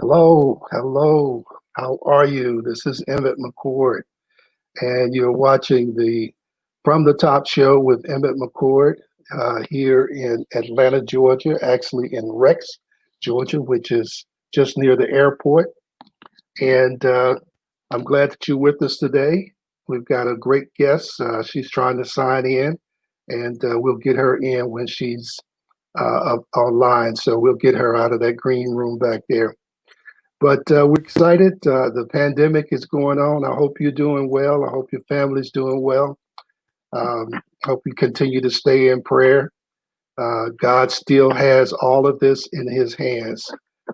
Hello, hello. How are you? This is Emmett McCord, and you're watching the From the Top show with Emmett McCord here in Atlanta, Georgia, actually in Rex, Georgia, which is just near the airport. And I'm glad that you're with us today. We've got a great guest. She's trying to sign in, and we'll get her in when she's online. So we'll get her out of that green room back there. But we're excited. The pandemic is going on. I hope you're doing well. I hope your family's doing well. Um, hope you continue to stay in prayer. God still has all of this in his hands.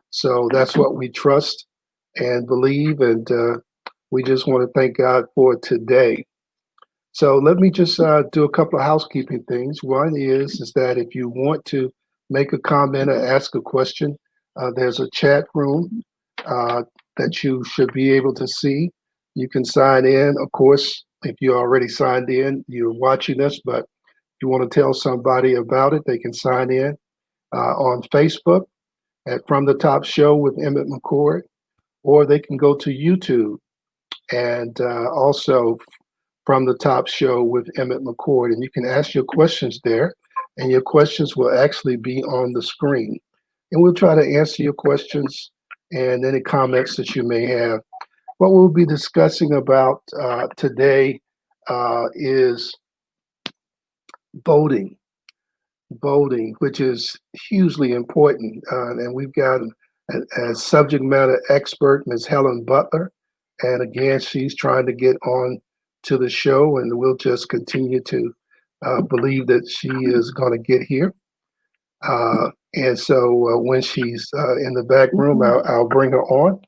So that's what we trust and believe. And we just want to thank God for today. So let me just do a couple of housekeeping things. One is that if you want to make a comment or ask a question, there's a chat room uh, that you should be able to see. You can sign in. Of course, if you're already signed in, you're watching us, but if you want to tell somebody about it, they can sign in on Facebook at From the Top Show with Emmett McCord, or they can go to YouTube and also From the Top Show with Emmett McCord. And you can ask your questions there, and your questions will actually be on the screen. And we'll try to answer your questions and any comments that you may have. What we'll be discussing about today is voting, voting, which is hugely important. And we've got a subject matter expert, Ms. Helen Butler. And again, she's trying to get on to the show, and we'll just continue to believe that she is going to get here. And so when she's in the back room, I'll bring her on.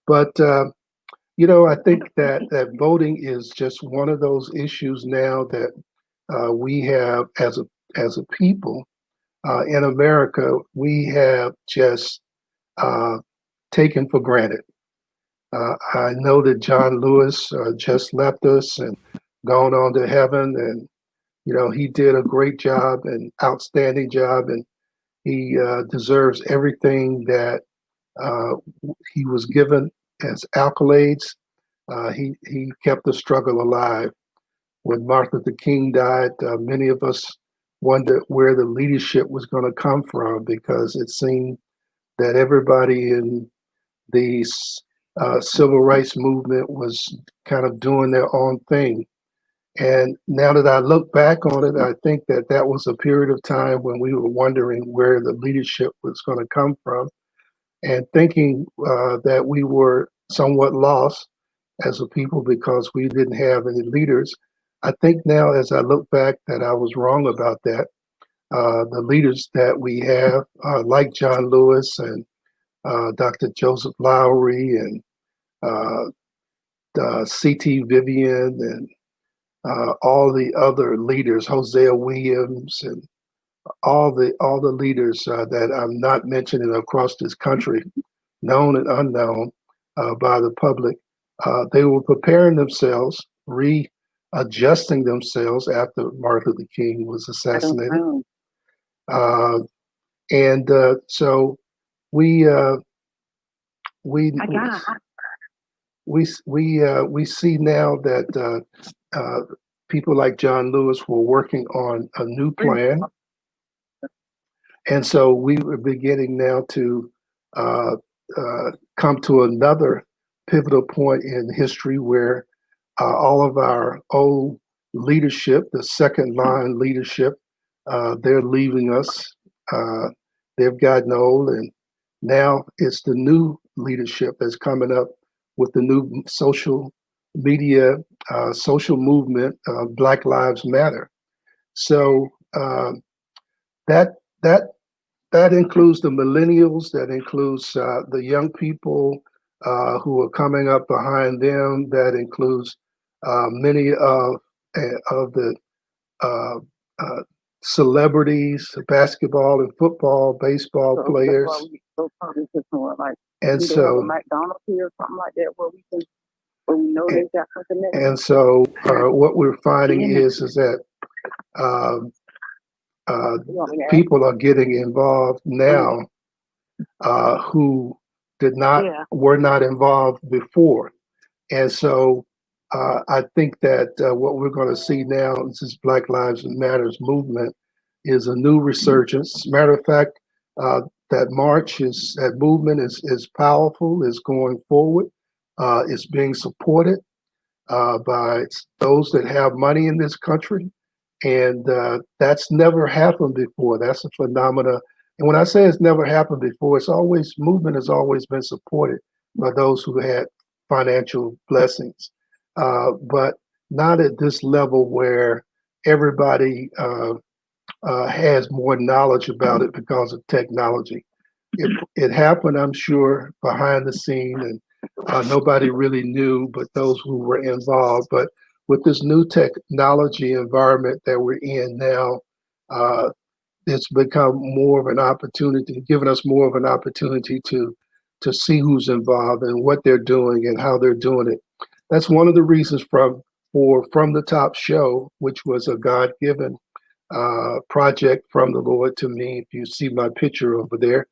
But I think that voting is just one of those issues now that we have as a people in America. We have just taken for granted. I know that John Lewis just left us and gone on to heaven, and he did a great job, an outstanding job, and he deserves everything that uh, he was given as accolades. He kept the struggle alive. When Martin Luther King died, many of us wondered where the leadership was going to come from, because it seemed that everybody in the civil rights movement was kind of doing their own thing. And now that I look back on it, I think that that was a period of time when we were wondering where the leadership was going to come from, and thinking that we were somewhat lost as a people because we didn't have any leaders. I think now, as I look back, that I was wrong about that. The leaders that we have, like John Lewis and Dr. Joseph Lowry and C.T. Vivian and all the other leaders, Hosea Williams, and all the leaders that I'm not mentioning across this country, known and unknown by the public. They were preparing themselves, readjusting themselves after Martin Luther King was assassinated. Uh, and so we we we see now that people like John Lewis were working on a new plan, and so we were beginning now to uh, come to another pivotal point in history where all of our old leadership, the second line leadership, they're leaving us. They've gotten old, and now it's the new leadership that's coming up with the new social media, social movement, Black Lives Matter. So that that that includes the millennials. That includes the young people who are coming up behind them. That includes many of the uh, uh, celebrities, basketball and football, baseball players. And so, McDonald's here or something like that, where we know they've got something there. And so, what we're finding is that um, people are getting involved now who did not Yeah. were not involved before. And so I think that what we're going to see now, this Black Lives Matters movement, is a new resurgence. Matter of fact, that movement is powerful, is going forward, is being supported by those that have money in this country, and that's never happened before. That's a phenomena. And when I say it's never happened before, it's always movement has always been supported by those who had financial blessings, but not at this level where everybody has more knowledge about it because of technology. It happened, I'm sure, behind the scene, and nobody really knew, but those who were involved. But with this new technology environment that we're in now, uh, it's become more of an opportunity, giving us more of an opportunity to see who's involved and what they're doing and how they're doing it. That's one of the reasons From the Top show, which was a God-given project from the Lord to me. If you see my picture over there,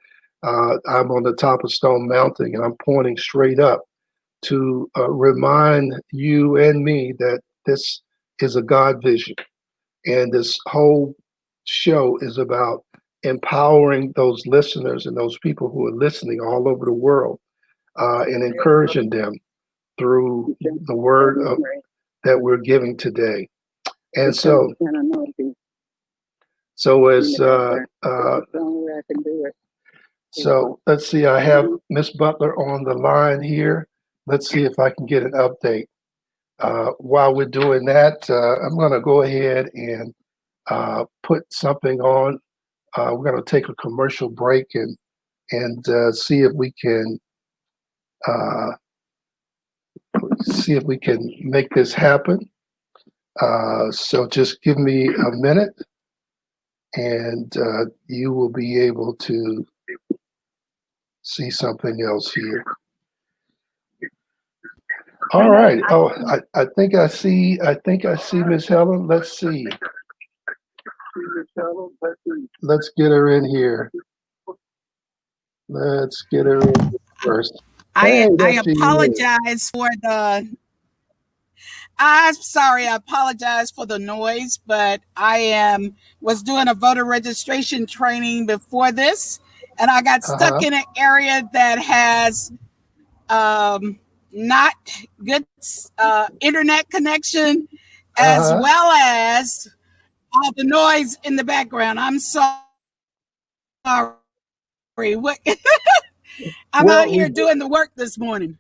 I'm on the top of Stone Mountain and I'm pointing straight up to remind you and me that this is a God vision. And this whole show is about empowering those listeners and those people who are listening all over the world and encouraging them through the word that we're giving today. And so as so let's see, I have Miss Butler on the line here. Let's see if I can get an update. While we're doing that, I'm going to go ahead and put something on. We're going to take a commercial break and see if we can make this happen. So just give me a minute, and you will be able to see something else here. All right. Oh, I think I see Miss Helen. Let's see. Let's get her in here. Let's get her in first. I apologize for the. I'm sorry. I apologize for the noise, but I was doing a voter registration training before this, and I got stuck in an area that has not good internet connection, as well as all the noise in the background. I'm sorry. What? I'm out here doing the work this morning.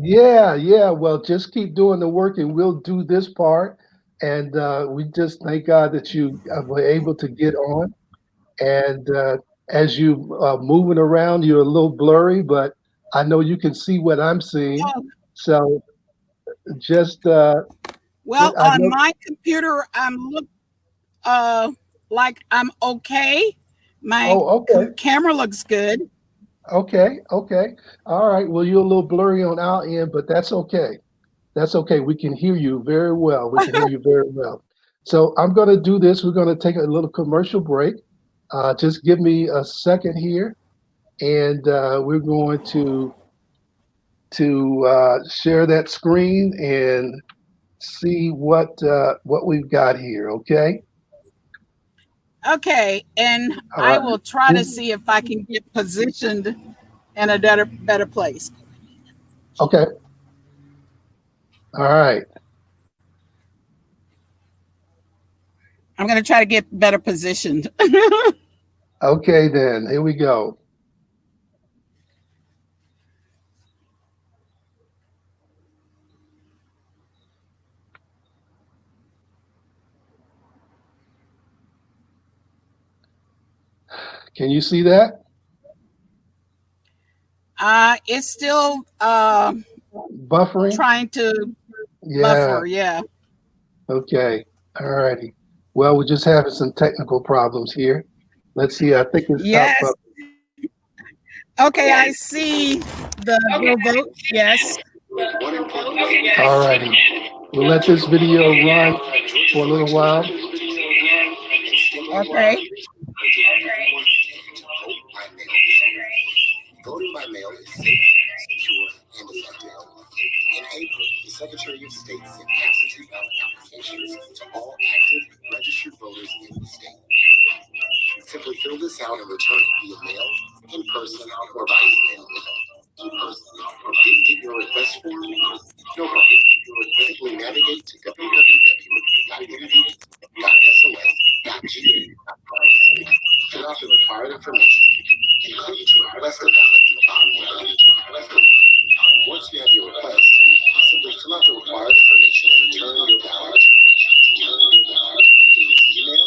Yeah. Well, just keep doing the work, and we'll do this part. And we just thank God that you were able to get on. And as you moving around, you're a little blurry, but I know you can see what I'm seeing. So just on my computer, I'm like I'm okay. My camera looks good. Okay. All right. Well, you're a little blurry on our end, but that's okay. That's okay. We can hear you very well. So I'm going to do this. We're going to take a little commercial break. Just give me a second here, and we're going to share that screen and see what we've got here. Okay. Okay, and I will try to see if I can get positioned in a better place. Okay. All right. I'm going to try to get better positioned. Okay, then. Here we go. Can you see that? It's still buffering. Trying to buffer, yeah. Okay. All righty. Well, we're just having some technical problems here. Let's see. I think it's up. Okay, I see the vote. Yes. All righty. We'll let this video run for a little while. Okay. Voting by mail is safe Secretary of State sent absentee ballot applications to all active registered voters in the state. Simply fill this out and return it via mail, in person, or by email. In person. Didn't get your request form? No problem. Simply navigate to www.sos.ga.gov. Fill out the required information and click to request a ballot in the bottom left. Once you have your request, simply fill out the required information and return your ballot. You can use email,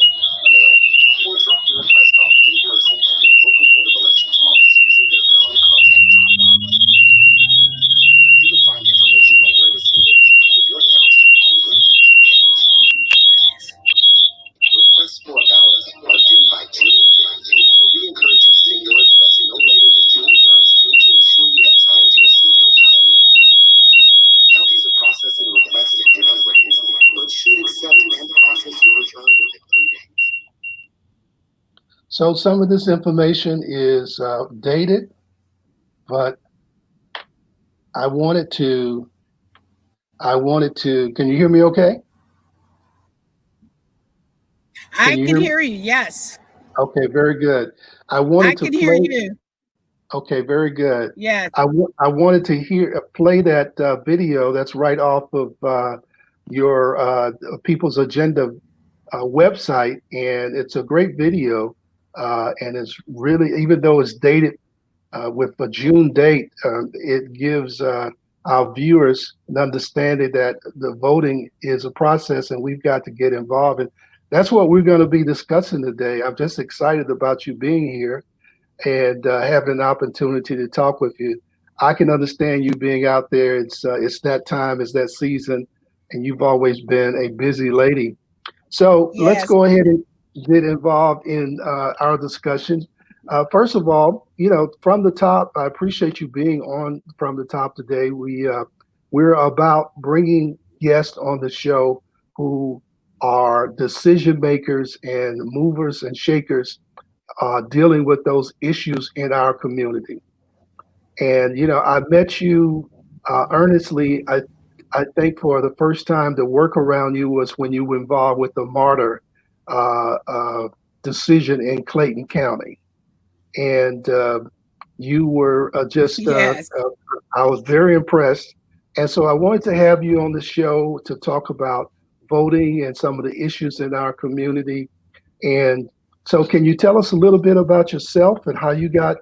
mail, or drop the request off in person at your local Board of Elections office using their non-contact drop-off. You can find information on where to send it for your county on the MVP page. Requests for a ballot are due by June 15th, but we encourage you to send your request no later than June 1st to ensure you have time to receive your ballot. Counties are processing requests at different rates, but should accept and process your return within 3 days. So some of this information is dated, but I wanted to, can you hear me okay? I can hear you, yes. Okay, very good. I can hear you. Okay, very good. Yes. I wanted to play that video that's right off of your People's Agenda website, and it's a great video, and it's really, even though it's dated with a June date, it gives our viewers an understanding that the voting is a process and we've got to get involved. And that's what we're going to be discussing today. I'm just excited about you being here and having an opportunity to talk with you. I can understand you being out there. It's that time, it's that season, and you've always been a busy lady. So Yes. Let's go ahead and get involved in our discussion. First of all, from the top, I appreciate you being on from the top today. We're about bringing guests on the show who are decision makers and movers and shakers dealing with those issues in our community. And, I met you earnestly, I think for the first time, the work around you was when you were involved with the martyr decision in Clayton County. And you were Yes. I was very impressed. And so I wanted to have you on the show to talk about voting and some of the issues in our community. And so can you tell us a little bit about yourself and how you got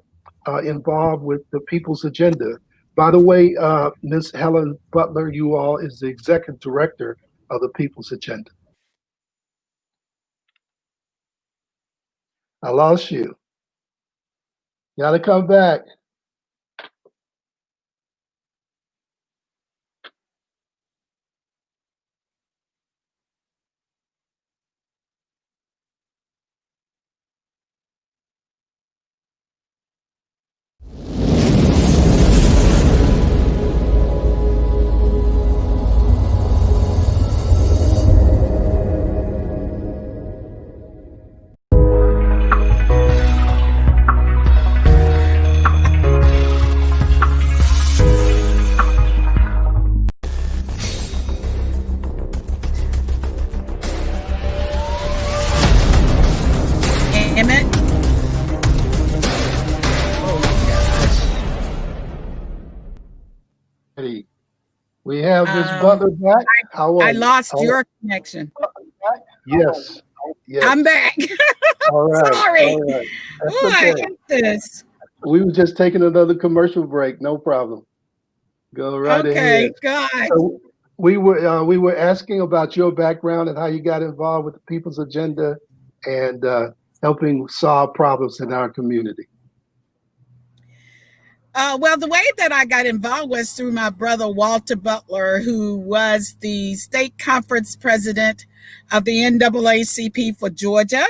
involved with the People's Agenda? By the way, Ms. Helen Butler, you all is the executive director of the People's Agenda. I lost you. Got to come back. Emmett. We have Ms. Butler back. I lost your connection. Yes. I'm back. All right. Sorry. All right. That's Oh, okay. I hate this. We were just taking another commercial break. No problem. Go right ahead. Okay, God. So we were asking about your background and how you got involved with the People's Agenda and helping solve problems in our community. Well, the way that I got involved was through my brother, Walter Butler, who was the state conference president of the NAACP for Georgia.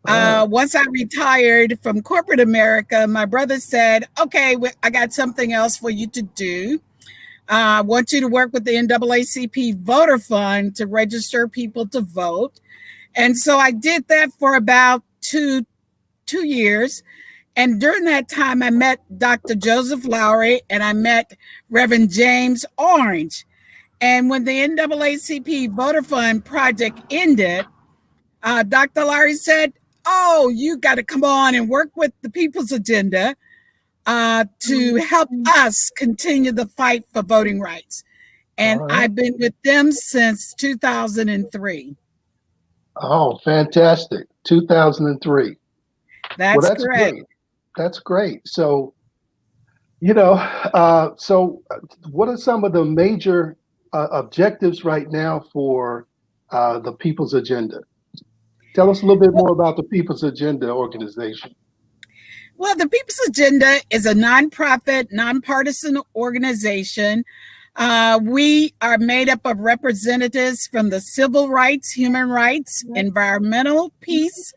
Once I retired from corporate America, my brother said, okay, I got something else for you to do. I want you to work with the NAACP Voter Fund to register people to vote. And so I did that for about two years. And during that time, I met Dr. Joseph Lowry and I met Reverend James Orange. And when the NAACP Voter Fund project ended, Dr. Larry said, "Oh, you got to come on and work with the People's Agenda to help us continue the fight for voting rights." And I've been with them since 2003. Oh, fantastic. 2003. That's correct. Great. That's great. So, what are some of the major objectives right now for the People's Agenda? Tell us a little bit more about the People's Agenda organization. Well, the People's Agenda is a nonprofit, nonpartisan organization. We are made up of representatives from the civil rights, human rights, environmental, peace,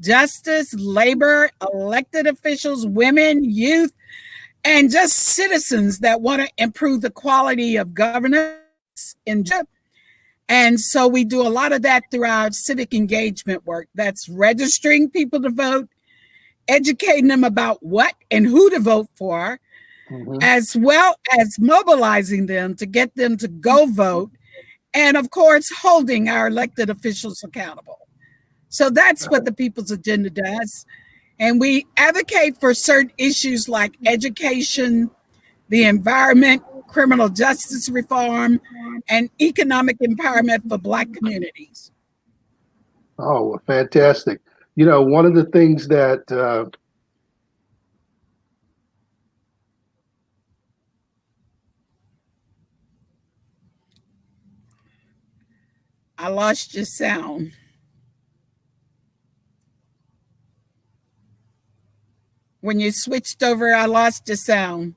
justice, labor, elected officials, women, youth, and just citizens that want to improve the quality of governance in Japan. And so we do a lot of that through our civic engagement work. That's registering people to vote, educating them about what and who to vote for, as well as mobilizing them to get them to go vote, and of course, holding our elected officials accountable. So that's what the People's Agenda does. And we advocate for certain issues like education, the environment, criminal justice reform, and economic empowerment for Black communities. Oh, fantastic. One of the things that I lost your sound. When you switched over, I lost your sound.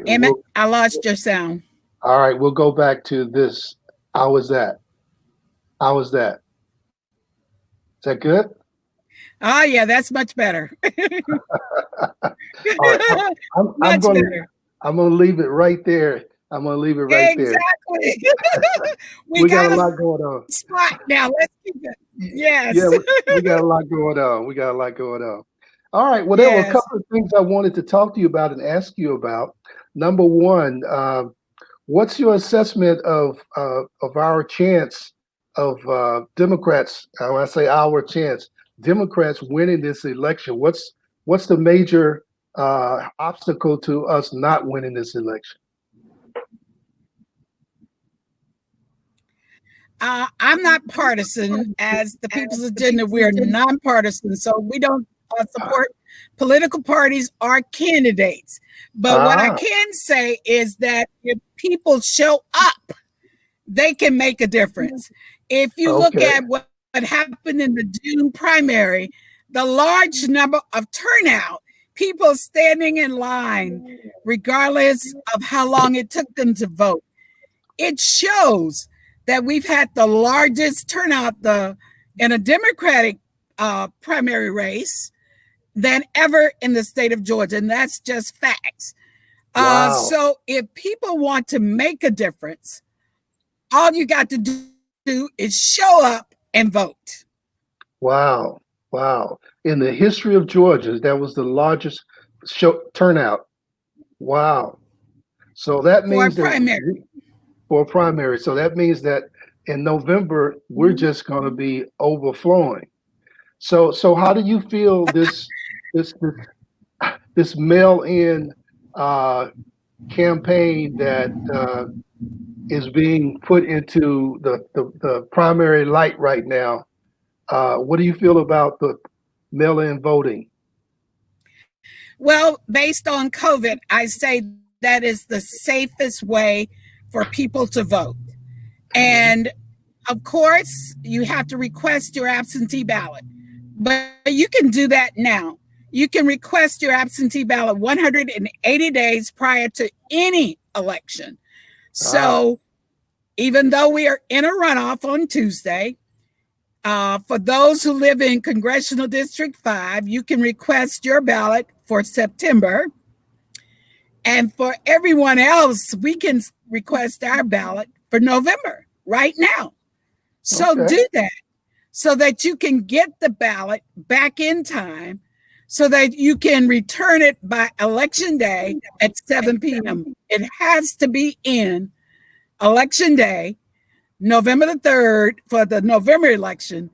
Emmett, I lost your sound. All right, we'll go back to this. How was that? Is that good? Oh, yeah, that's much better. All right, I'm going to leave it right there. Exactly. we got a lot going on. Spot now. Let's keep it. Yes. Yeah, we got a lot going on. All right. Well, there were a couple of things I wanted to talk to you about and ask you about. Number one, what's your assessment of our chance of Democrats? When I say our chance, Democrats winning this election. What's the major obstacle to us not winning this election? I'm not partisan. As the People's Agenda, we are nonpartisan, so we don't support political parties or candidates. But what I can say is that if people show up, they can make a difference. If you look at what happened in the June primary, the large number of turnout, people standing in line, regardless of how long it took them to vote, it shows that we've had the largest turnout in a Democratic primary race than ever in the state of Georgia, and that's just facts. Wow. So if people want to make a difference, all you got to do is show up and vote. Wow. In the history of Georgia, that was the largest turnout. Wow. So that means for a primary. So that means that in November, we're just going to be overflowing. So how do you feel this mail-in campaign that is being put into the primary light right now? What do you feel about the mail-in voting? Well, based on COVID, I say that is the safest way for people to vote. And of course, you have to request your absentee ballot, but you can do that now. You can request your absentee ballot 180 days prior to any election. So even though we are in a runoff on Tuesday, for those who live in Congressional District 5, you can request your ballot for September. And for everyone else, we can request our ballot for November right now. So do that so that you can get the ballot back in time so that you can return it by election day at 7 p.m. It has to be in election day, November the 3rd, for the November election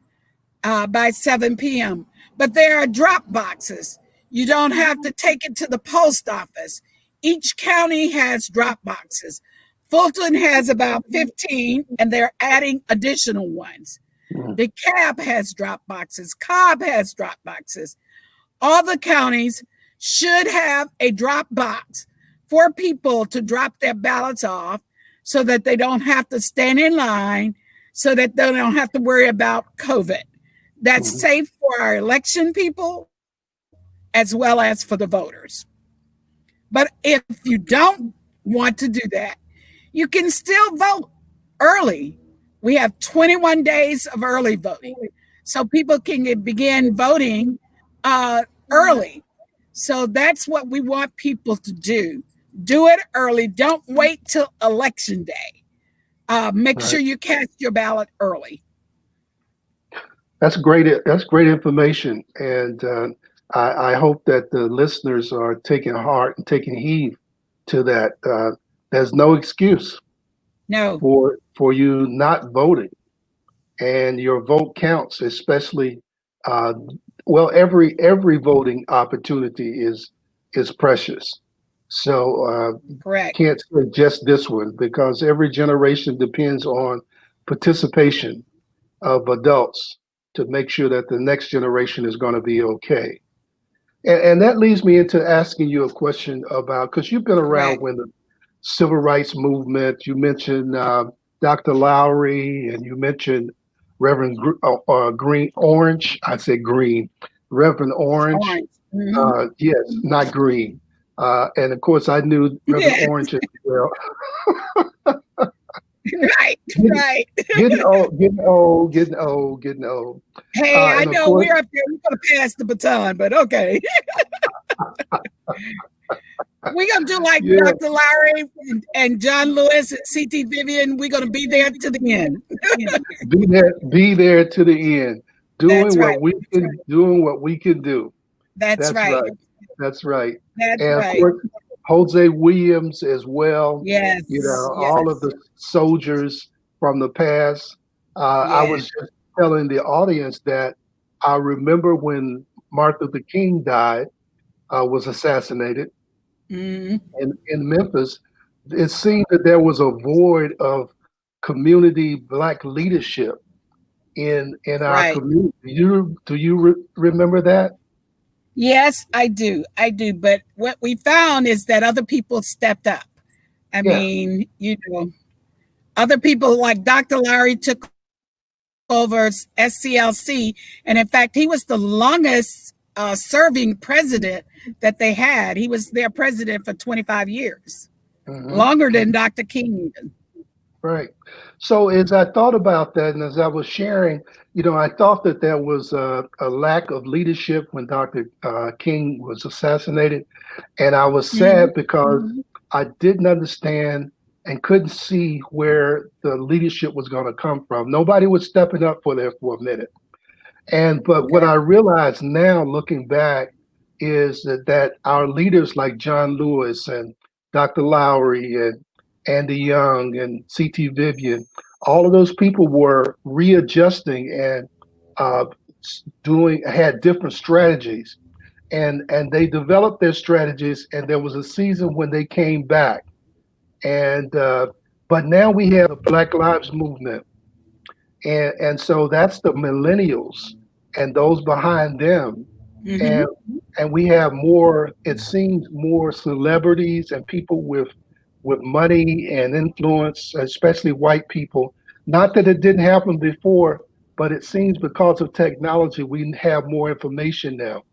by 7 p.m. But there are drop boxes. You don't have to take it to the post office. Each county has drop boxes. Fulton has about 15, and they're adding additional ones. DeKalb has drop boxes. Cobb has drop boxes. All the counties should have a drop box for people to drop their ballots off so that they don't have to stand in line, so that they don't have to worry about COVID. That's safe for our election people as well as for the voters. But if you don't want to do that, you can still vote early. We have 21 days of early voting, so people can begin voting early. So that's what we want people to do. Do it early. Don't wait till election day. Make sure you cast your ballot early. That's great. That's great information, and I hope that the listeners are taking heart and taking heed to that. There's no excuse for you not voting, and your vote counts, especially every voting opportunity is precious. So correct. Can't say just this one, because every generation depends on participation of adults to make sure that the next generation is going to be okay. And that leads me into asking you a question about, because you've been around when the civil rights movement, you mentioned Dr. Lowry, and you mentioned Reverend Green Orange. I said Green, Reverend Orange. Yes, not Green. And of course, I knew Reverend Orange as well. Right. Getting old. Hey, I know we're up there. We're going to pass the baton, but okay. We're going to do like Dr. Lowry and John Lewis and C.T. Vivian. We're going to be there to the end. be there to the end. Doing what we can do. That's right. That's right. That's and right. Of course, Jose Williams as well. Yes. All of the soldiers from the past. I was just telling the audience that I remember when Martin Luther King died, was assassinated in Memphis. It seemed that there was a void of community Black leadership in our community. Do you remember that? Yes, I do. But what we found is that other people stepped up. I mean, other people like Dr. Lowry took over SCLC. And in fact, he was the longest serving president that they had. He was their president for 25 years, longer than Dr. King even. Right. So as I thought about that, and as I was sharing, I thought that there was a lack of leadership when Dr. King was assassinated. And I was sad because I didn't understand and couldn't see where the leadership was going to come from. Nobody was stepping up for a minute. But what I realize now, looking back, is that our leaders like John Lewis and Dr. Lowry and Andy Young and C.T. Vivian, all of those people were readjusting and had different strategies, and they developed their strategies. And there was a season when they came back, but now we have the Black Lives Movement, and so that's the millennials and those behind them, and we have more. It seems more celebrities and people with money and influence, especially white people. Not that it didn't happen before, but it seems because of technology, we have more information now.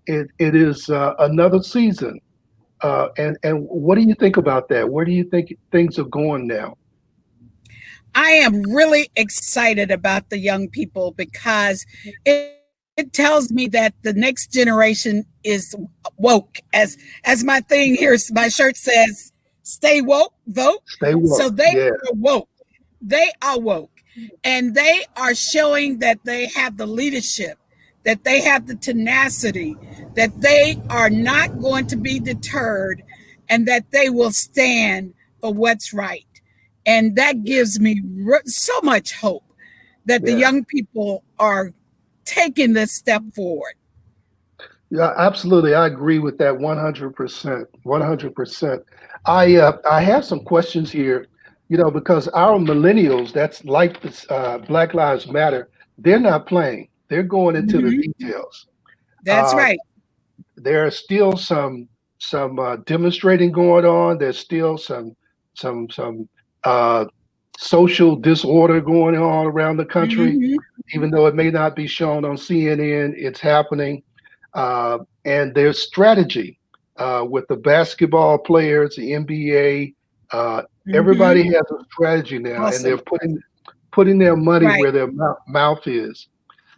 It is another season. And what do you think about that? Where do you think things are going now? I am really excited about the young people because it tells me that the next generation is woke. As my thing here, my shirt says, stay woke, vote. Stay woke. So they are woke. They are woke. And they are showing that they have the leadership that they have the tenacity, that they are not going to be deterred, and that they will stand for what's right. And that gives me so much hope that the Yeah. young people are taking this step forward. Yeah, absolutely. I agree with that 100%. 100%. I have some questions here, because our millennials, that's like this, Black Lives Matter, they're not playing. They're going into the Mhm. details. That's Uh, right. there are still some demonstrating going on. There's still some uh, social disorder going on around the country, Hmm. even though it may not be shown on CNN. It's happening, and there's strategy with the basketball players, the NBA. Hmm. Everybody has a strategy now, and they're Awesome. putting their money Right. where their mouth is,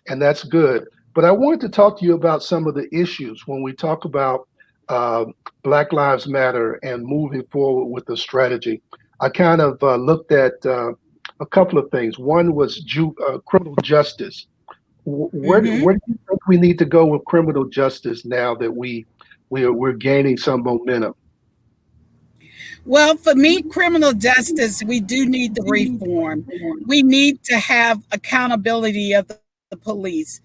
and that's good. But I wanted to talk to you about some of the issues when we talk about uh, Black Lives Matter and moving forward with the strategy. I kind of looked at a couple of things. One was criminal justice. Hmm. Where do you think we need to go with criminal justice now that we're gaining some momentum? Well, for me, criminal justice, we do need the reform. We need to have accountability of the police.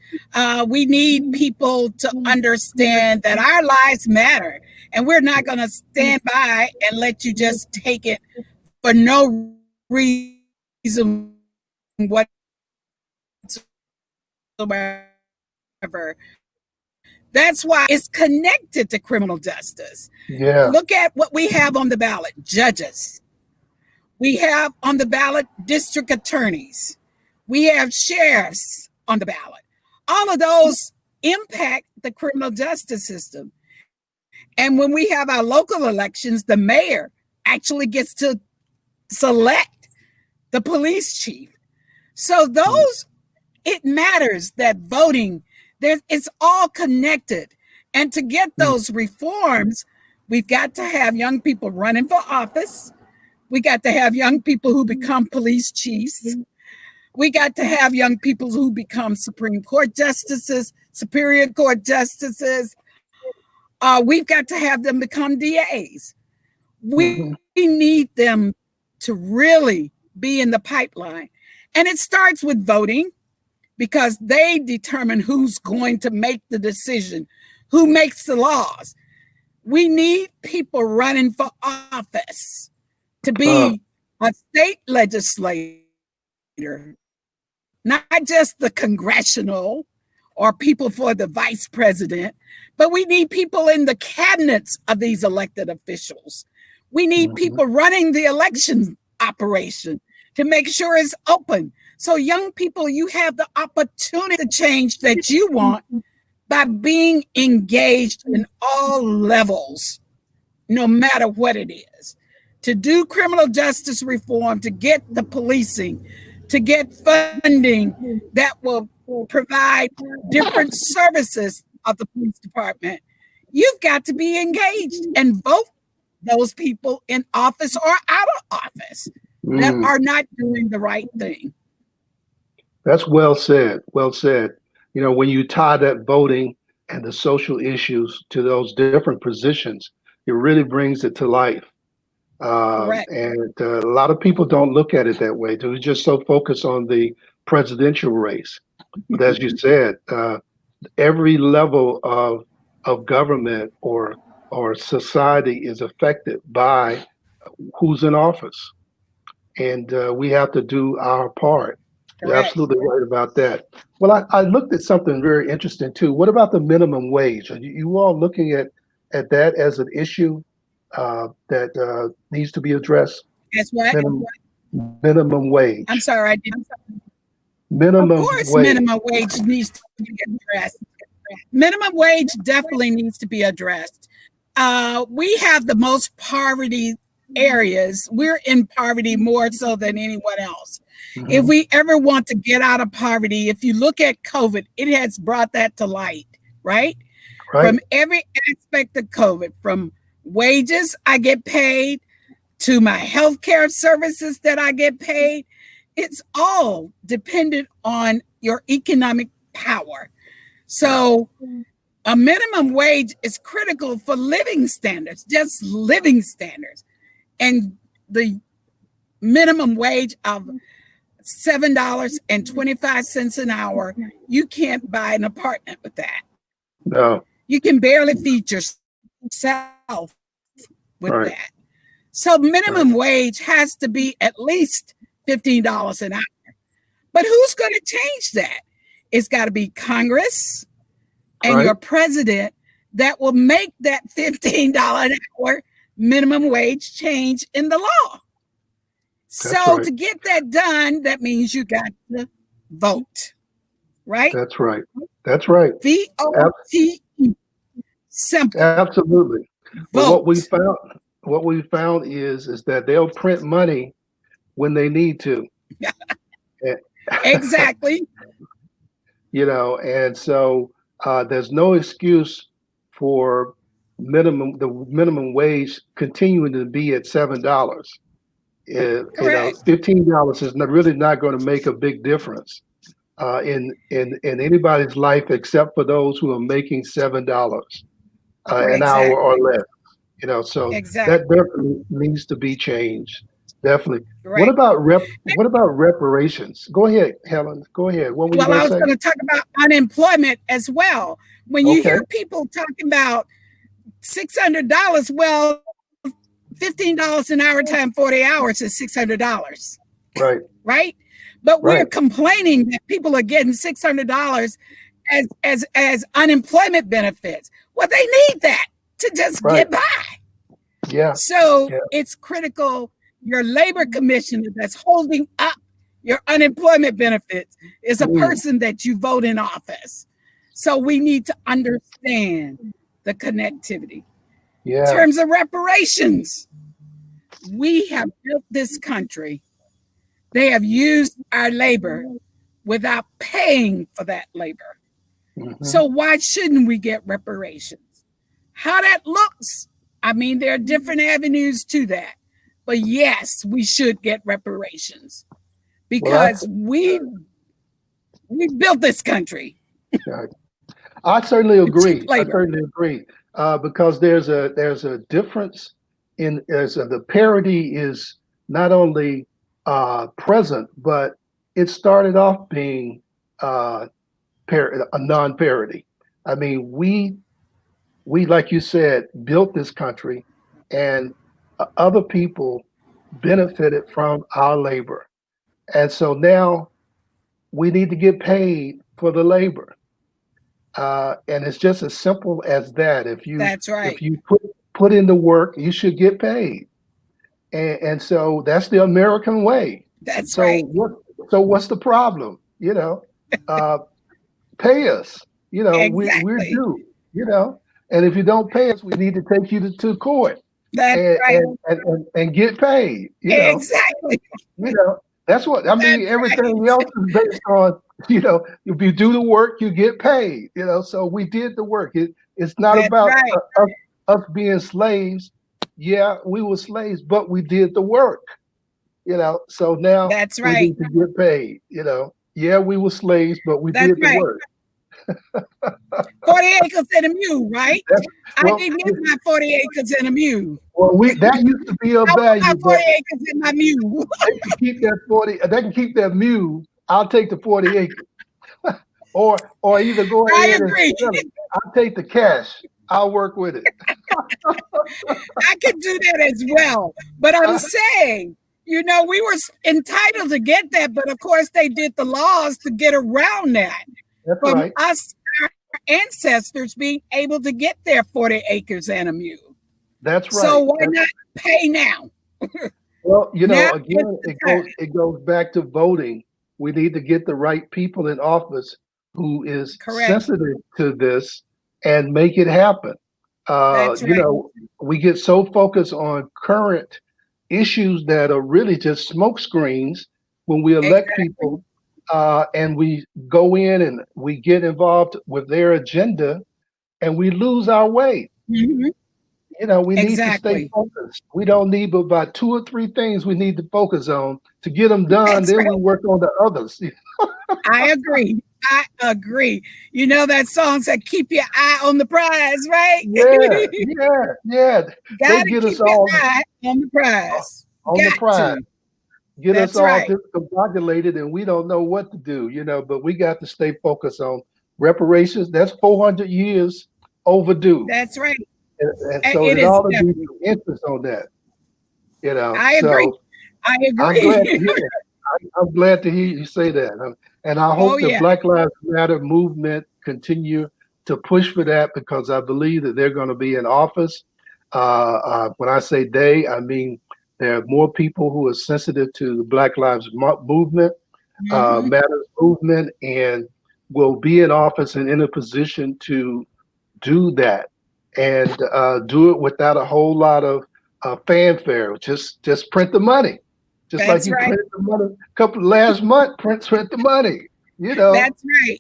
We need people to understand that our lives matter, and we're not going to stand by and let you just take it for no reason whatsoever. That's why it's connected to criminal justice. Yeah. Look at what we have on the ballot: judges. We have on the ballot district attorneys. We have sheriffs on the ballot. All of those impact the criminal justice system. And when we have our local elections, the mayor actually gets to select the police chief. So it matters that voting, it's all connected. And to get those reforms, we've got to have young people running for office. We got to have young people who become police chiefs. We got to have young people who become Supreme Court justices, Superior Court justices. We've got to have them become DAs. We Hmm. need them to really be in the pipeline. And it starts with voting because they determine who's going to make the decision, who makes the laws. We need people running for office to Uh, be a state legislator, not just the congressional or people for the vice president, but we need people in the cabinets of these elected officials. We need mhm. people running the election operation to make sure it's open. So, young people, you have the opportunity to change that you want by being engaged in all levels, no matter what it is. To do criminal justice reform, to get the policing, to get funding that will provide different services of the police department, you've got to be engaged and vote those people in office or out of office that Mm. are not doing the right thing. That's well said. Well said. When you tie that voting and the social issues to those different positions, it really brings it to life. Correct. And a lot of people don't look at it that way. They're just so focused on the presidential race. But as you said, every level of government or society is affected by who's in office, and we have to do our part. You're Correct. absolutely right about that. Well, I looked at something very interesting too. What about the minimum wage? Are you all looking at that as an issue that needs to be addressed? Guess what? Minimum I'm wage. sorry, I didn't. Of Minimum course, wage. minimum wage needs to be addressed. Minimum wage definitely needs to be addressed. We have the most poverty areas. We're in poverty more so than anyone else. If Hmm. we ever want to get out of poverty, if you look at COVID, it has brought that to light, right? Right. From every aspect of COVID, from wages I get paid to my healthcare services that I get paid, it's all dependent on your economic power. So a minimum wage is critical for living standards, just living standards. And the minimum wage of $7.25 an hour, you can't buy an apartment with that. No. You can barely feed yourself with Right. that. So minimum wage has to be at least $15 an hour. But who's going to change that? It's got to be Congress and your president that will make that $15 an hour minimum wage change in the law. So to get that done, that means you got to vote, right? That's right. That's right. VOTE. Simple. Absolutely. But Vote. what we found is that they'll print money when they need to. Exactly. And so there's no excuse for the minimum wage continuing to be at $7. $15 is really not going to make a big difference in anybody's life except for those who are making $7 an hour or less. So that definitely needs to be changed. Definitely. Right. What about reparations? Go ahead, Helen. Go ahead. What were you I was going to talk about unemployment as well. When you hear people talking about $600, well, $15 an hour times 40 hours is $600. Right. Right. But we're complaining that people are getting $600 as unemployment benefits. Well, they need that to just get by. Yeah. So it's critical. Your labor commissioner that's holding up your unemployment benefits is a person that you vote in office. So we need to understand the connectivity. In terms of reparations, we have built this country. They have used our labor without paying for that labor. So why shouldn't we get reparations? How that looks, I mean, there are different avenues to that. But yes, we should get reparations because we built this country. I certainly agree. Because there's a difference in the parity is not only present, but it started off being a non-parity. I mean, we like you said built this country, and other people benefited from our labor. And so now we need to get paid for the labor. And it's just as simple as that. If you put in the work, you should get paid. And so that's the American way. So what's the problem? Pay us. We're due. And if you don't pay us, we need to take you to court. And get paid. Exactly. That's what I mean. Everything else is based on, if you do the work, you get paid. So we did the work. It's not about us being slaves. Yeah, we were slaves, but we did the work. So now we need to get paid. Yeah, we were slaves, but we did the work. 40 acres and a mule, right? I didn't get my 40 acres and a mule. Well, that used to be a value. I 40 acres in my mule. They can keep that 40. They can keep that mule. I'll take the 40 acres. or either go ahead and sell it. I'll take the cash. I'll work with it. I could do that as well. But I'm saying, we were entitled to get that, but of course they did the laws to get around that. That's from us, our ancestors being able to get their 40 acres and a mule. That's right. So why not pay now? Well, again, it goes back to voting. We need to get the right people in office who is sensitive to this and make it happen. We get so focused on current issues that are really just smoke screens when we elect people. And we go in and we get involved with their agenda and we lose our way. We need to stay focused. We don't need but about 2 or 3 things we need to focus on to get them done. Then we work on the others. I agree. I agree. You know that song said, "Keep your eye on the prize," right? Yeah. They Gotta get keep us your all eye on the prize. on the Got prize. to. Get us That's all right. discombobulated, and we don't know what to do, but we got to stay focused on reparations. That's 400 years overdue. That's right. And so It it is ought to be definitely. some interest on that. I agree. So I I'm glad agree. to hear that. I'm glad to hear you say that. And I Oh hope the yeah. Black Lives Matter movement continue to push for that, because I believe that they're going to be in office. When I say they, I mean there are more people who are sensitive to the Black Lives movement, Hmm. Matters movement, and will be in office and in a position to do that, and do it without a whole lot of fanfare. Just print the money, just like That's you right. printed the money a couple last month. Print the money. You know, That's right.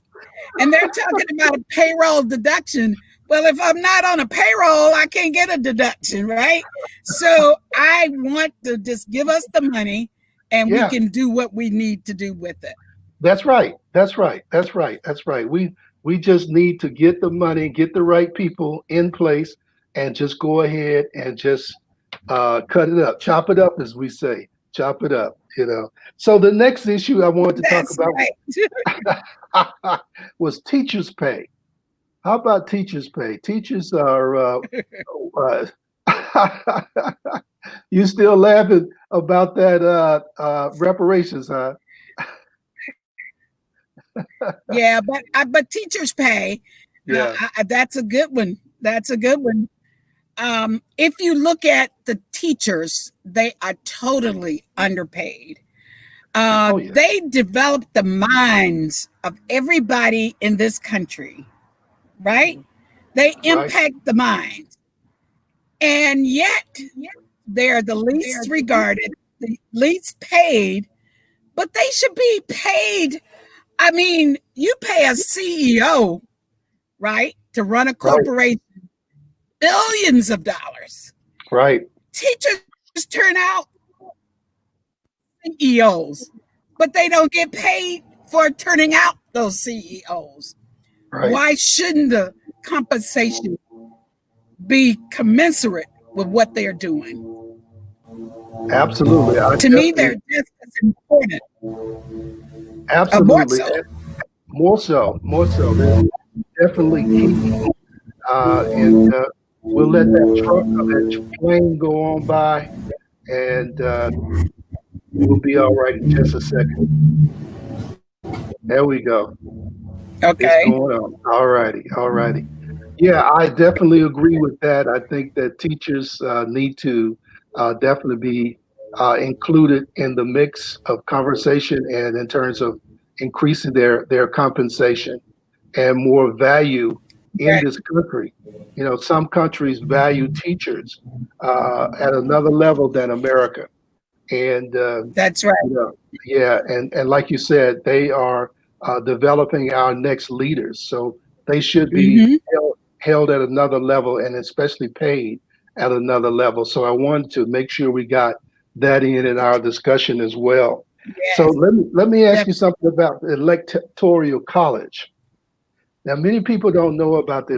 And they're talking about a payroll deduction. Well, if I'm not on a payroll, I can't get a deduction, right? So I want to just give us the money and we yeah, can do what we need to do with it. that's right. That's right. We just need to get the money, get the right people in place, and just go ahead and just cut it up, chop it up, as we say, chop it up. So the next issue I wanted to talk That's about right. was teachers' pay. How about teachers' pay? Teachers are. You still laughing about that reparations, huh? Yeah, but teachers pay. Yeah. That's a good one. That's a good one. If you look at the teachers, they are totally underpaid. Oh yeah. They develop the minds of everybody in this country, right? They Right. impact the mind. And yet they're the least regarded, the least paid, but they should be paid. I mean, you pay a CEO, right, to run a Right. corporation, billions of dollars. Right. Teachers turn out CEOs, but they don't get paid for turning out those CEOs. Right. Why shouldn't the compensation be commensurate with what they're doing? Absolutely. I To me, they're definitely. just as important, or more Absolutely. so. More so. More so. They're definitely key. And we'll let that truck or that plane go on by, and we'll be all right in just a second. There we go. It's Okay. going on. All righty. All righty. Yeah, I definitely agree with that. I think that teachers need to definitely be included in the mix of conversation, and in terms of increasing their compensation and more value in Right. this country. Some countries value teachers at another level than America, and That's right. you know, yeah, and like you said, they are developing our next leaders, so they should be Hmm. held at another level, and especially paid at another level. So I wanted to make sure we got that in our discussion as well. So Yes. let me ask you Definitely. something about the electoral college. Now, many people don't know about the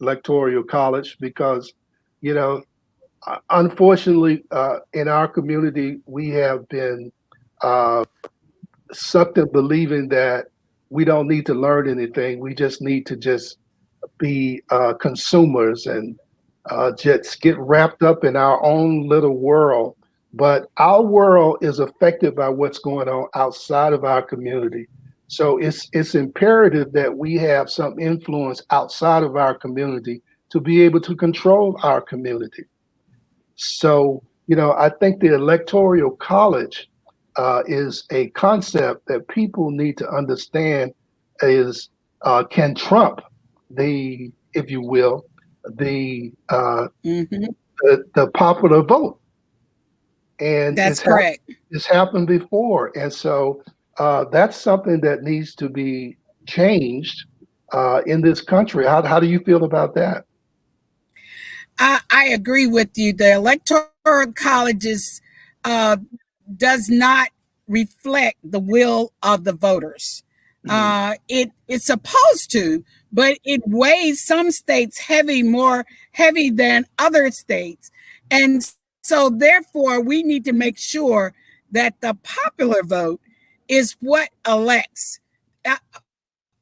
electoral college because, you know, unfortunately, in our community, we have been uh, sucked in believing that we don't need to learn anything. We just need to just be consumers, and just get wrapped up in our own little world. But our world is affected by what's going on outside of our community. So it's imperative that we have some influence outside of our community to be able to control our community. So, I think the electoral college is a concept that people need to understand is can trump the, if you will, the Hmm. the popular vote, and That's correct. it's happened before, and so that's something that needs to be changed in this country. How do you feel about that? I agree with you. The electoral colleges uh, does not reflect the will of the voters. It's supposed to, but it weighs some states more heavy than other states. And so therefore we need to make sure that the popular vote is what elects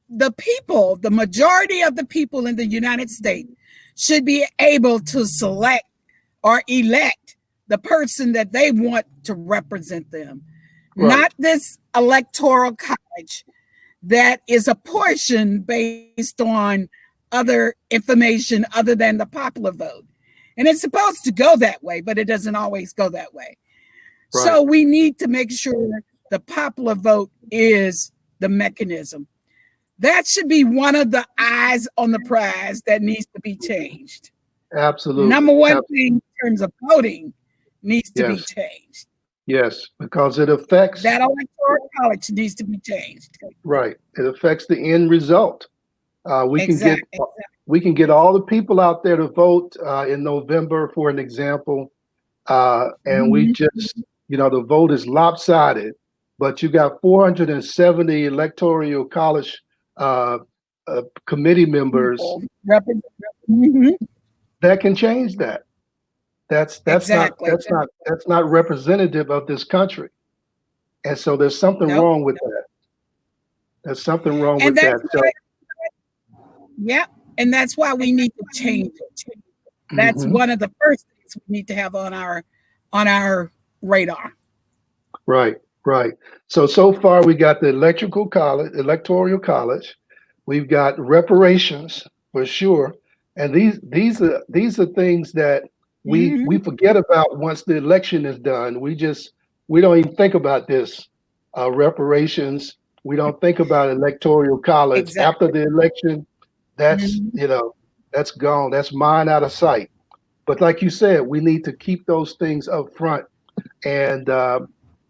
the people. The majority of the people in the United States should be able to select or elect the person that they want to represent them. Right. Not this electoral college that is a portion based on other information other than the popular vote. And it's supposed to go that way, but it doesn't always go that way. Right. So we need to make sure the popular vote is the mechanism. That should be one of the eyes on the prize that needs to be changed. Absolutely. Number one thing in terms of voting needs to be changed. Yes, because it affects that electoral college needs to be changed. Right. It affects the end result. We can get all the people out there to vote in November, for an example, and we just, the vote is lopsided. But you got 470 electoral college committee members that can change that. That's not representative of this country. And so there's something wrong with that. There's something wrong with that. And that's why we need to change it. That's one of the first things we need to have on our radar. Right. So far we got the electoral college. We've got reparations for sure. And these are things that we forget about once the election is done. We don't even think about this. Reparations. We don't think about electoral college after the election. That's that's gone. That's mine out of sight. But like you said, we need to keep those things up front. And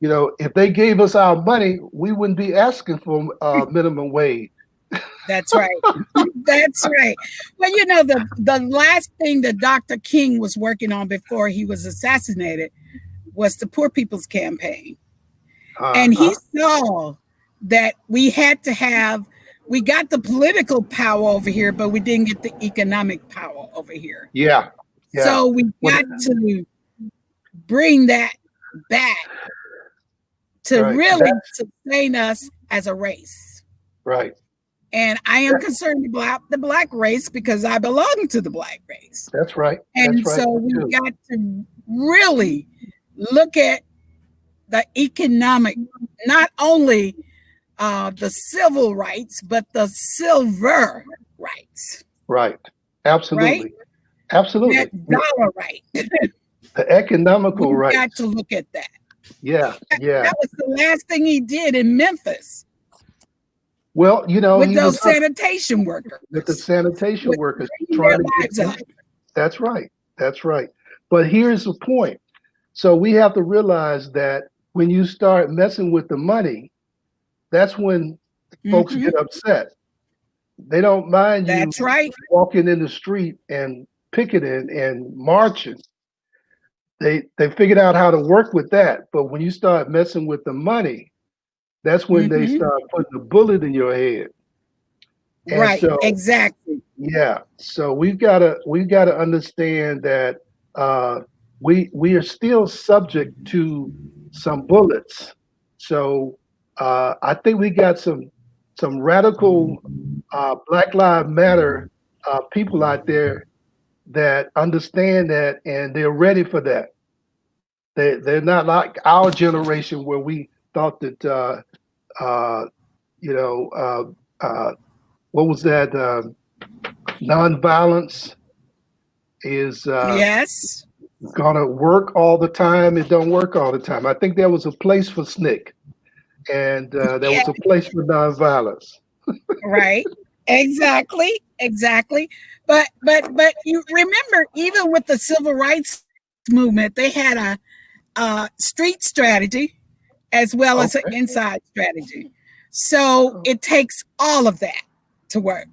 if they gave us our money, we wouldn't be asking for minimum wage. That's right. That's right. Well, the last thing that Dr. King was working on before he was assassinated was the Poor People's Campaign. And he saw that we got the political power over here, but we didn't get the economic power over here. Yeah. So we got to bring that back to really sustain us as a race. Right. And I am concerned about the Black race because I belong to the Black race. That's right. And so we've got to really look at the economic, not only the civil rights, but the silver rights. Right. Absolutely. Right? Absolutely. That dollar right. The economical rights. We've got to look at that. Yeah. That was the last thing he did in Memphis. Well, with those sanitation workers. With the sanitation workers trying to get them. That's right. But here's the point. So we have to realize that when you start messing with the money, that's when folks get upset. They don't mind you walking in the street and picketing and marching. They figured out how to work with that. But when you start messing with the money, that's when they start putting a bullet in your head. And right. Exactly. Yeah. So we've got to understand that we are still subject to some bullets. So I think we got some radical Black Lives Matter people out there that understand that, and they're ready for that. They're not like our generation where we thought that what was that? Nonviolence is gonna work all the time. It don't work all the time. I think there was a place for SNCC, and there was a place for nonviolence. Right. Exactly. But you remember, even with the civil rights movement, they had a street strategy as well as an inside strategy. So it takes all of that to work.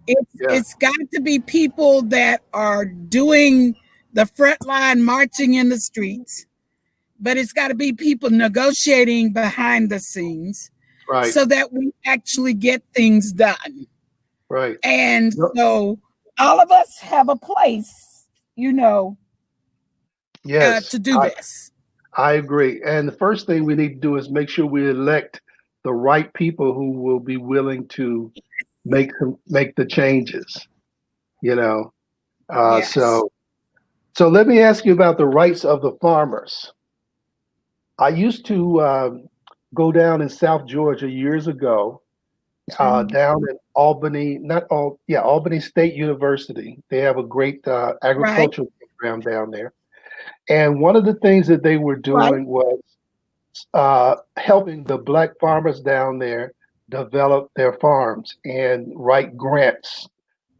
It's got to be people that are doing the front line marching in the streets, but it's got to be people negotiating behind the scenes. Right. so that we actually get things done. Right. And No, so all of us have a place, yes, to do this. I agree. And the first thing we need to do is make sure we elect the right people who will be willing to make the changes. You know, uh, Yes. so so let me ask you about the rights of the farmers. I used to go down in South Georgia years ago, down in Albany, not all, yeah, Albany State University. They have a great Right. agricultural program down there. And one of the things that they were Right. doing was helping the black farmers down there develop their farms and write grants,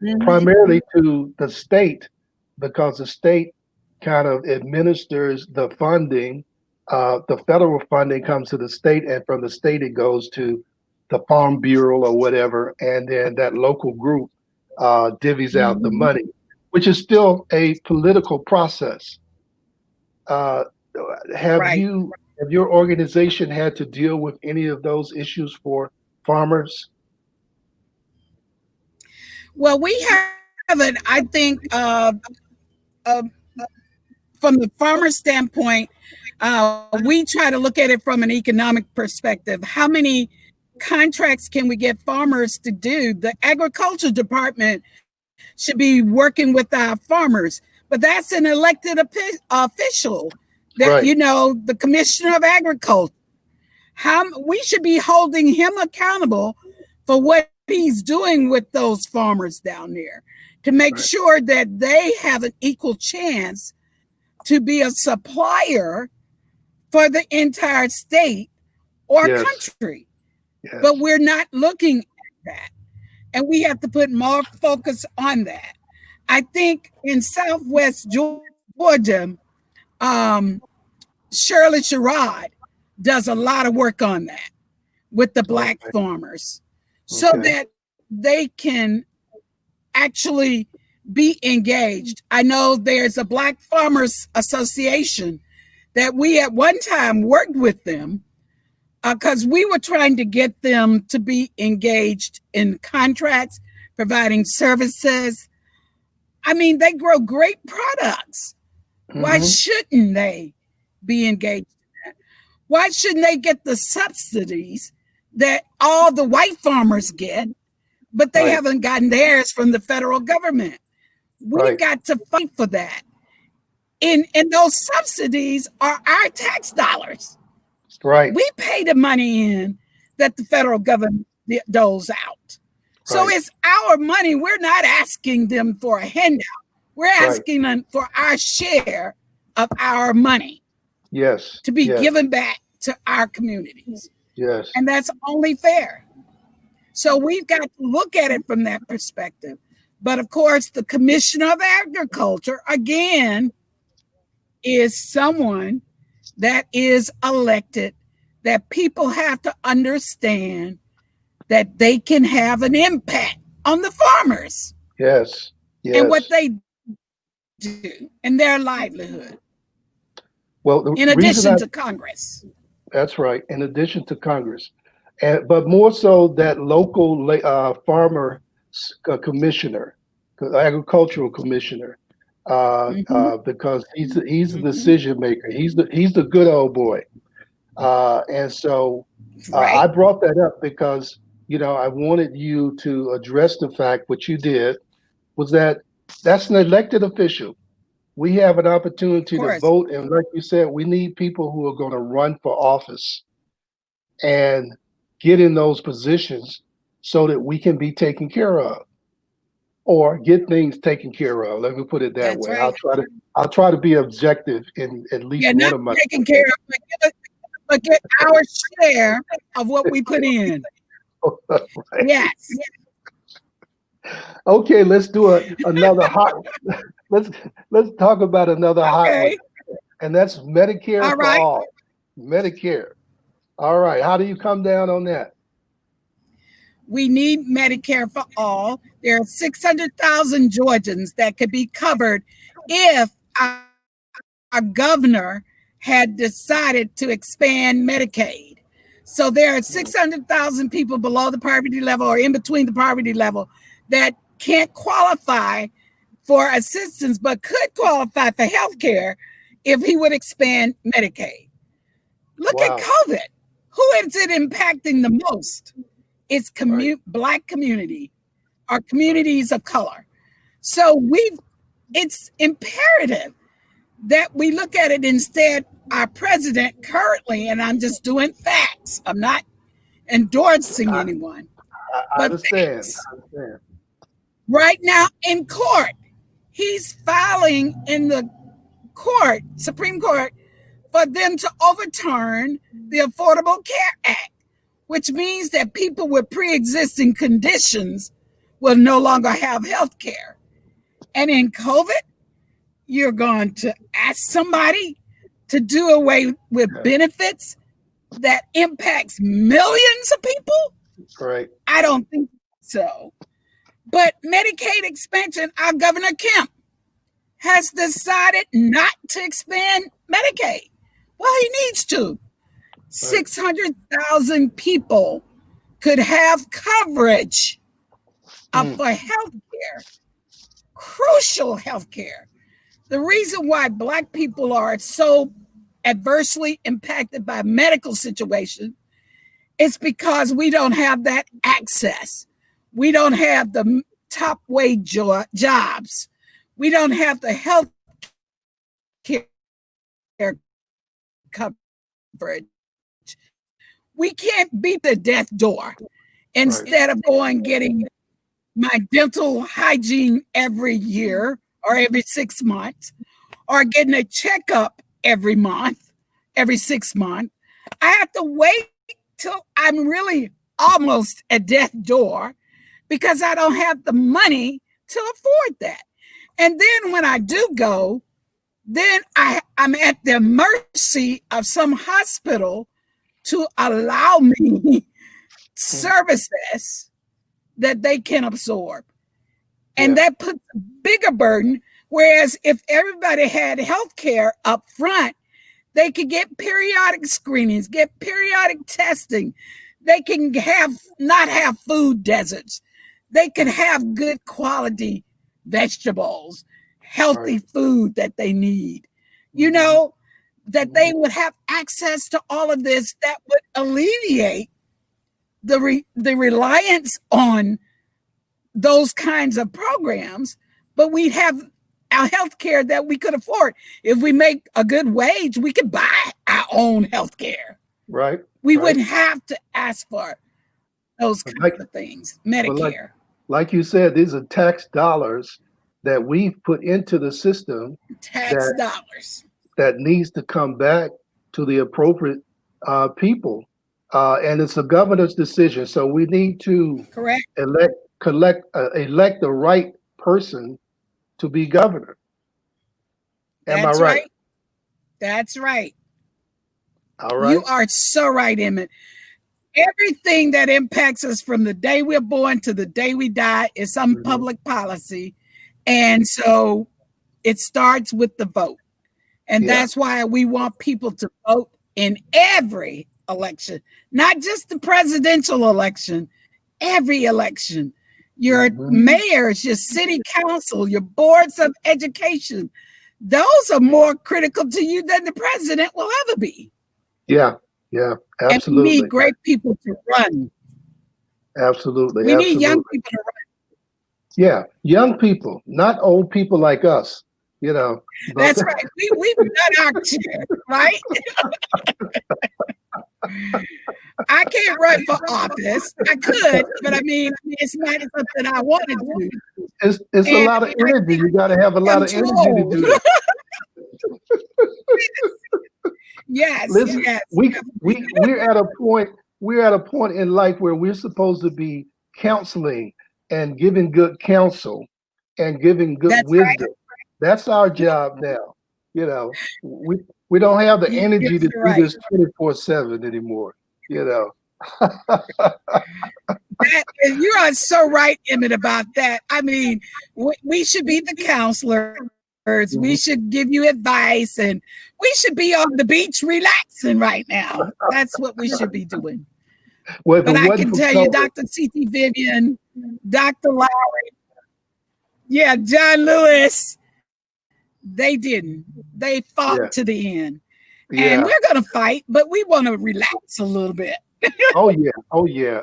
Mhm. primarily to the state, because the state kind of administers the funding. The federal funding comes to the state, and from the state it goes to the Farm Bureau or whatever, and then that local group divvies out the Mhm. money, which is still a political process. Uh, have Right. you have your organization had to deal with any of those issues for farmers? Well, we haven't, I think, uh, from the farmer standpoint, we try to look at it from an economic perspective. How many contracts can we get farmers to do? The agriculture department should be working with our farmers, but that's an elected official that, Right. the commissioner of agriculture. How we should be holding him accountable for what he's doing with those farmers down there to make Right. sure that they have an equal chance to be a supplier for the entire state or Yes. country. But Yes. we're not looking at that. And we have to put more focus on that. I think in Southwest Georgia, um, Shirley Sherrod does a lot of work on that with the black Okay. farmers so Okay. that they can actually be engaged. I know there's a Black Farmers Association that we at one time worked with them because we were trying to get them to be engaged in contracts, providing services. I mean, they grow great products. Why Hmm. shouldn't they be engaged? Why shouldn't they get the subsidies that all the white farmers get, but they Right. haven't gotten theirs from the federal government? We've Right. got to fight for that. And those subsidies are our tax dollars. Right. We pay the money in that the federal government doles out. So Right. it's our money. We're not asking them for a handout. We're Right. asking them for our share of our money Yes. to be Yes. given back to our communities. Yes. And that's only fair. So we've got to look at it from that perspective. But of course, the Commissioner of Agriculture, again, is someone that is elected, that people have to understand that they can have an impact on the farmers Yes. and what Yes. they do in their livelihood, Well, the in reason addition to Congress. that's right, in addition to Congress, and but more so that local farmer commissioner, agricultural commissioner, Mm-hmm, because he's the mm-hmm, decision maker. He's the good old boy. And so I right. brought that up because I wanted you to address the fact what you did was that's an elected official. We have an Of opportunity to course. vote, and like you said, we need people who are going to run for office and get in those positions so that we can be taken care of or get things taken care of. Let me put it that That's way. right. I'll try to be objective in at least Yeah, one not of my taking care of, but get our share of what we put in. right. Yes. Okay, let's do another hot. Let's let's talk about another hot one, Okay. and that's Medicare All for right. all. Medicare. All right. How do you come down on that? We need Medicare for all. There are 600,000 Georgians that could be covered if our governor had decided to expand Medicaid. So there are 600,000 people below the poverty level or in between the poverty level that can't qualify for assistance, but could qualify for health care if he would expand Medicaid. Look at COVID. Who is it impacting the most? It's Black community or communities of color. So it's imperative that we look at it instead. Our president currently, and I'm just doing facts, I'm not endorsing anyone. I understand. Right now in court, he's filing in the court, Supreme Court, for them to overturn the Affordable Care Act, which means that people with pre-existing conditions will no longer have health care. And in COVID, you're going to ask somebody to do away with benefits that impacts millions of people? Right. I don't think so. But Medicaid expansion, our Governor Kemp has decided not to expand Medicaid. Well, he needs to. 600,000 people could have coverage for health care, crucial health care. The reason why Black people are so adversely impacted by medical situation is because we don't have that access. We don't have the top wage jobs. We don't have the health care coverage. We can't beat the death door instead of going getting my dental hygiene every year or every 6 months, or getting a checkup every month, every 6 months. I have to wait till I'm really almost at death's door because I don't have the money to afford that. And then when I do go, then I'm at the mercy of some hospital to allow me services that they can absorb. And that puts a bigger burden. Whereas if everybody had health care up front, they could get periodic screenings, get periodic testing. They can not have food deserts. They can have good quality vegetables, healthy food that they need. You know, that they would have access to all of this that would alleviate the reliance on those kinds of programs, but we'd have our health care that we could afford. If we make a good wage, we could buy our own health care. Right. We wouldn't have to ask for those kinds of things. Medicare. Like you said, these are tax dollars that we've put into the system. Tax dollars. That needs to come back to the appropriate people. And it's a governor's decision. So we need to elect the right person to be governor. Am I right? That's right. All right. You are so right, Emmett. Everything that impacts us from the day we're born to the day we die is some public policy. And so it starts with the vote. And that's why we want people to vote in every election, not just the presidential election, every election. Your mayors, your city council, your boards of education, those are more critical to you than the president will ever be. Yeah, absolutely. And we need great people to run. Absolutely. We need young people to run. Yeah, young people, not old people like us. You know, that's right. We've done our share, right? I can't run for office. I could, but I mean, it's not something I want to do. It's a lot of energy. You got to have a lot of energy to do that. Yes. Listen, yes. We're at a point. We're at a point in life where we're supposed to be counseling and giving good counsel and giving good wisdom. Right. That's our job now. You know, we don't have the energy to do this 24/7 anymore. You know. You are so right, Emmett, about that. I mean, we should be the counselor We should give you advice, and we should be on the beach relaxing right now. That's what we should be doing. Well, but I can tell you, Dr. C.T. Vivian, Dr. Lowry, yeah, John Lewis, they didn't. They fought to the end. Yeah. And we're going to fight, but we want to relax a little bit. Oh, yeah.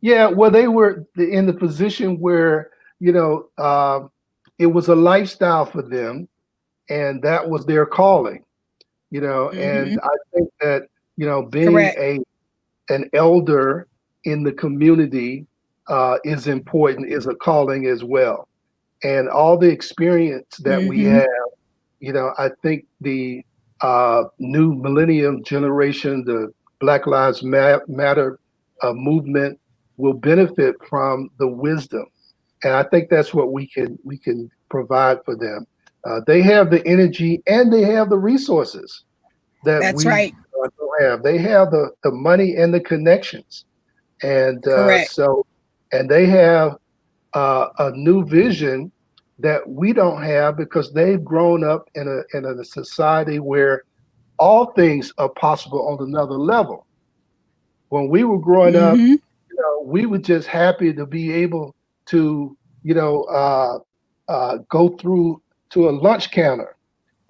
Yeah, well, they were in the position where, it was a lifestyle for them, and that was their calling, and I think that, being an elder in the community is important, is a calling as well. And all the experience that we have, I think the new millennium generation, the Black Lives Matter movement will benefit from the wisdom. And I think that's what we can provide for them. They have the energy and they have the resources that we don't have. They have the money and the connections. And and they have a new vision that we don't have, because they've grown up in a society where all things are possible on another level. When we were growing up, we were just happy to be able to, go through to a lunch counter,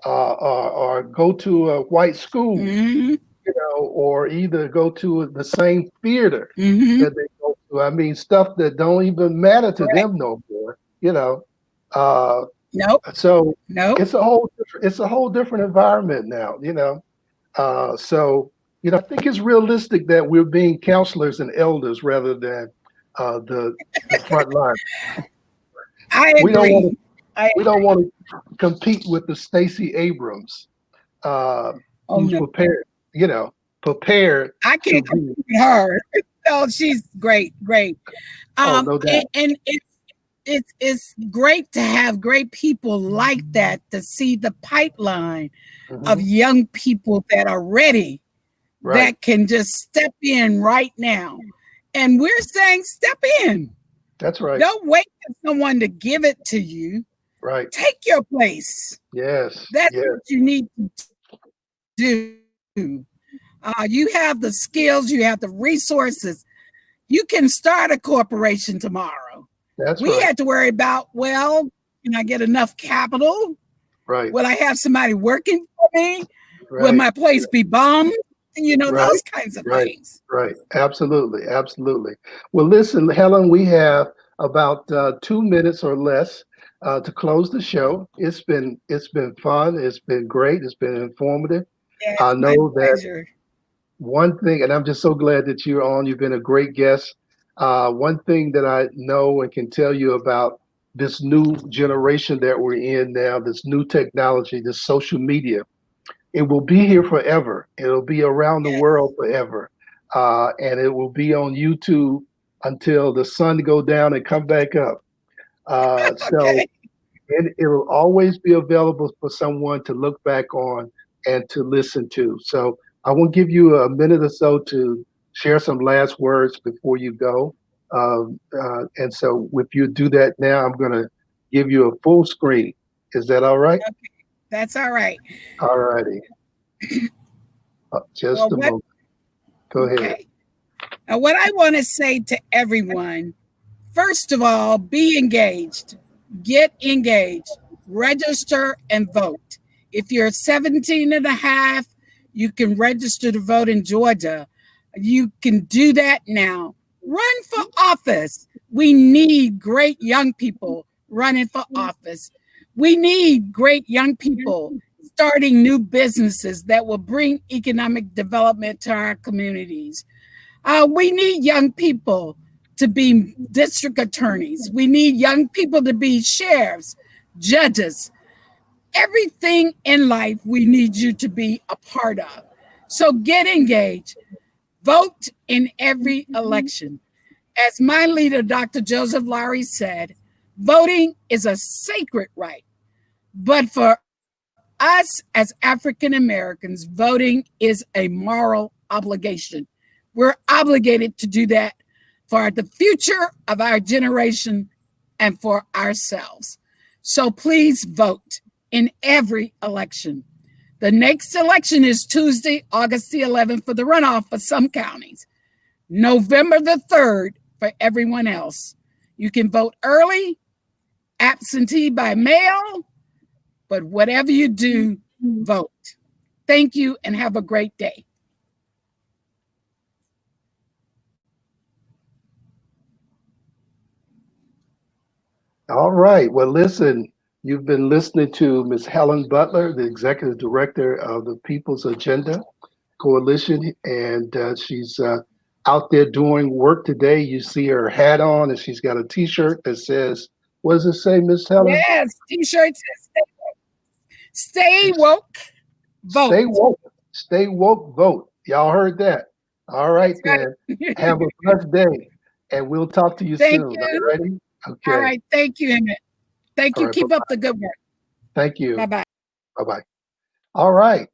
or go to a white school, or either go to the same theater that they go to. I mean, stuff that don't even matter to them no more, So it's a whole different environment now, So, I think it's realistic that we're being counselors and elders rather than the front line. I agree. We don't want to compete with the Stacey Abrams, who's prepared. I can't compete with her. Oh, she's great. No doubt. And it's great to have great people like that, to see the pipeline of young people that are ready, that can just step in right now. And we're saying step in. That's right. Don't wait for someone to give it to you. Right. Take your place. Yes. That's what you need to do. You have the skills, you have the resources. You can start a corporation tomorrow. We had to worry about, can I get enough capital? Right. Will I have somebody working for me? Will my place be bombed? Those kinds of things. Right. Absolutely. Well, listen, Helen, we have about 2 minutes or less to close the show. It's been fun. It's been great. It's been informative. Yeah, I know that pleasure. One thing, and I'm just so glad that you're on. You've been a great guest. One thing that I know and can tell you about this new generation that we're in now, this new technology, this social media, it will be here forever. It'll be around the world forever. And it will be on YouTube until the sun go down and come back up. So it will always be available for someone to look back on and to listen to. So I will give you a minute or so to share some last words before you go. And so if you do that now, I'm going to give you a full screen. Is that all right? Okay. That's all right. All righty. Just a moment. Go ahead. Okay. Now, what I want to say to everyone, first of all, be engaged. Get engaged. Register and vote. If you're 17 and a half, you can register to vote in Georgia. You can do that now. Run for office. We need great young people running for office. We need great young people starting new businesses that will bring economic development to our communities. We need young people to be district attorneys. We need young people to be sheriffs, judges. Everything in life we need you to be a part of. So get engaged. Vote in every election. As my leader, Dr. Joseph Lowry, said, voting is a sacred right. But for us as African Americans, voting is a moral obligation. We're obligated to do that for the future of our generation and for ourselves. So please vote in every election. The next election is Tuesday, August the 11th for the runoff for some counties, November the 3rd for everyone else. You can vote early, absentee by mail, but whatever you do, vote. Thank you and have a great day. All right. Well, listen, you've been listening to Ms. Helen Butler, the Executive Director of the People's Agenda Coalition, and she's out there doing work today. You see her hat on, and she's got a T-shirt that says, "What does it say, Ms. Helen?" Yes, T-shirt says "Stay woke, vote." Stay woke. Stay woke. Vote. Y'all heard that? All right, then. Have a blessed day, and we'll talk to you Thank soon. you. Are you ready? Okay. All right. Thank you, Emmett. Thank you. Right, Keep bye-bye. up the good work. Thank you. Bye-bye. Bye-bye. All right.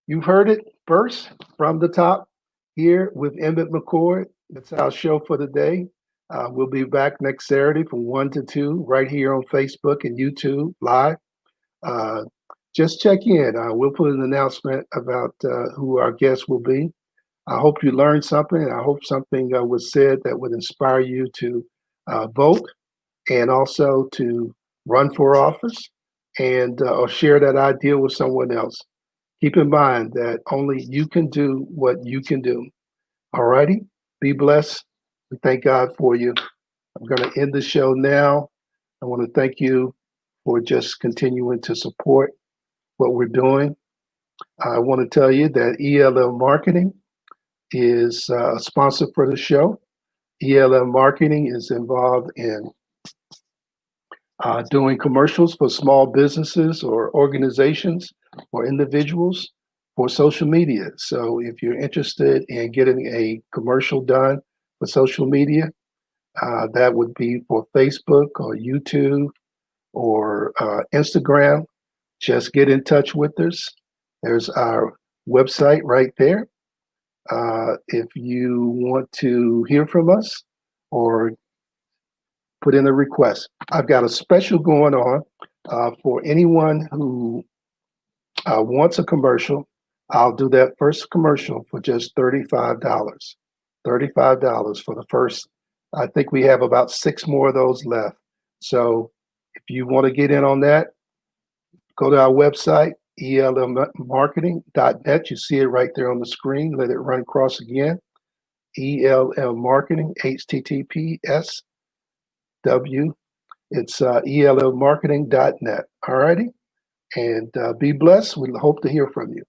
You've heard it first from the top here with Emmett McCord. That's our show for the day. We'll be back next Saturday from 1 to 2 right here on Facebook and YouTube live. Just check in. We'll put an announcement about who our guests will be. I hope you learned something. I hope something was said that would inspire you to vote and also to run for office and or share that idea with someone else. Keep in mind that only you can do what you can do. All righty? Be blessed. We thank God for you. I'm going to end the show now. I want to thank you for just continuing to support what we're doing. I want to tell you that ELM Marketing is a sponsor for the show. ELM Marketing is involved in doing commercials for small businesses or organizations or individuals for social media. So if you're interested in getting a commercial done for social media, that would be for Facebook or YouTube or Instagram. Just get in touch with us. There's our website right there. If you want to hear from us or put in a request, I've got a special going on for anyone who wants a commercial. I'll do that first commercial for just $35. $35 for the first. I think we have about 6 more of those left. So if you want to get in on that, go to our website, elmmarketing.net. You see it right there on the screen. Let it run across again. ELM Marketing, HTTPS W. It's elmmarketing.net. All righty. And be blessed. We hope to hear from you.